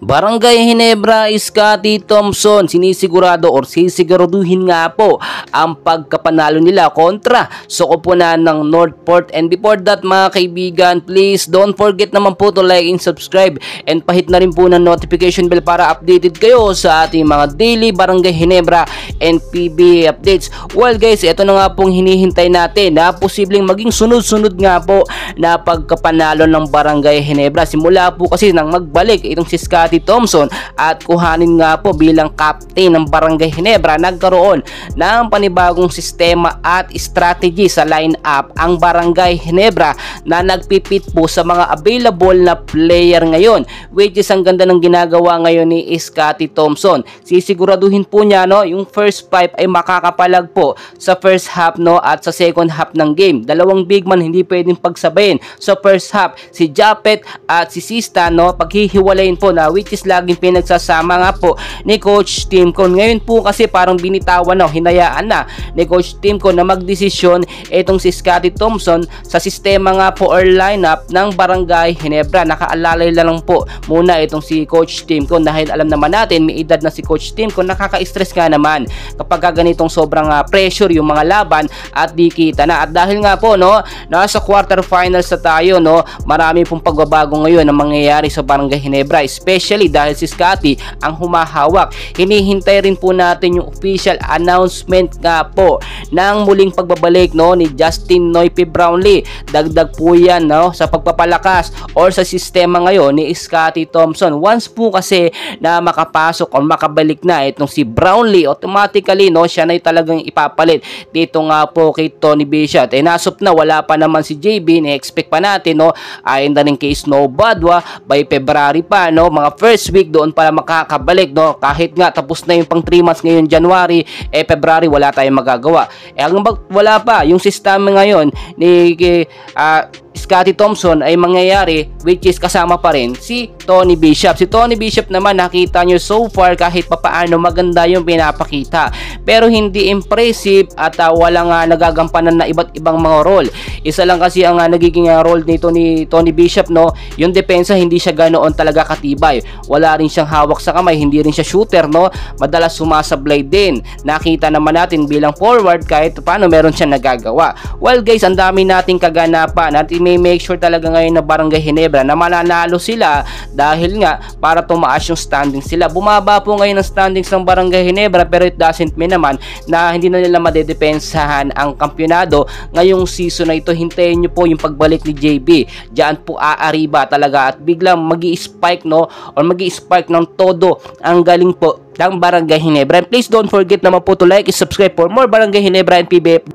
Barangay Ginebra, Scotty Thompson, sinisigurado or sisiguraduhin nga po ang pagkapanalo nila kontra sa koponan ng Northport. And before that mga kaibigan, please don't forget naman po to like and subscribe and pahit na rin po ng notification bell para updated kayo sa ating mga daily Barangay Ginebra and PBA updates. Well guys, ito na nga pong hinihintay natin na posibleng maging sunod-sunod nga po na pagkapanalo ng Barangay Ginebra. Simula po kasi nang magbalik itong si Scotty Thompson at kuhanin nga po bilang captain ng Barangay Ginebra, nagkaroon ng panibagong sistema at strategy sa line-up ang Barangay Ginebra na nagpipit po sa mga available na player ngayon, which is ang ganda ng ginagawa ngayon ni Scotty Thompson. Sisiguraduhin po niya yung first 5 ay makakapalag po sa first half at sa second half ng game. Dalawang big man hindi pwedeng pagsabayin. So first half si Japet at si Sista paghihiwalayin po na which is laging pinagsasama nga po ni Coach Timcon. Ngayon po kasi parang binitawan hinayaan na ni Coach Timcon na magdesisyon itong si Scotty Thompson sa sistema nga po or lineup ng Barangay Ginebra. Nakaalalay lang po muna itong si Coach Timcon dahil alam naman natin may edad na si Coach Timcon, nakaka-stress nga naman kapag ganitong sobrang pressure yung mga laban at di kita na. At dahil nga po nasa quarterfinals na tayo, marami pong pagbabago ngayon na mangyayari sa Barangay Ginebra, especially dahil si Scotty ang humahawak. Hinihintay rin po natin yung official announcement nga po ng muling pagbabalik ni Justin Noype Brownlee. Dagdag po yan sa pagpapalakas or sa sistema ngayon ni Scotty Thompson. Once po kasi na makapasok o makabalik na itong si Brownlee, automatically siya na talagang ipapalit dito nga po kay Tony Bishop. Nasop na, wala pa naman si JB, ni-expect pa natin ayon na rin kay Snow Badwa by February pa, mga first week doon para makakabalik, kahit nga tapos na yung pang 3 months ngayon January, February wala tayong magagawa. Wala pa yung sistema ngayon ni Scotty Thompson ay mangyayari, which is kasama pa rin si Tony Bishop. Si Tony Bishop naman, nakita nyo so far kahit papaano maganda yung pinapakita, pero hindi impressive at walang nagagampanan na iba't ibang mga role. Isa lang kasi ang nagiging role nito ni Tony Bishop, yung depensa hindi siya ganoon talaga katibay. Wala rin siyang hawak sa kamay, hindi rin siya shooter, madalas sumasablay din. Nakita naman natin bilang forward kahit paano meron siyang nagagawa. Well guys, ang dami nating kaganapan at may make sure talaga ngayon na Barangay Ginebra na mananalo sila dahil nga para tumaas yung standing sila. Bumaba po ngayon ang standings ng Barangay Ginebra, pero it doesn't mean naman na hindi na nila madedepensahan ang kampyonado ngayong season na ito. Hintayin nyo po yung pagbalik ni JB. Diyan po aariba talaga at biglang magi-spike or magi-spark ng todo ang galing po ng Barangay Ginebra. And please don't forget naman po to like and subscribe for more Barangay Ginebra and PBA.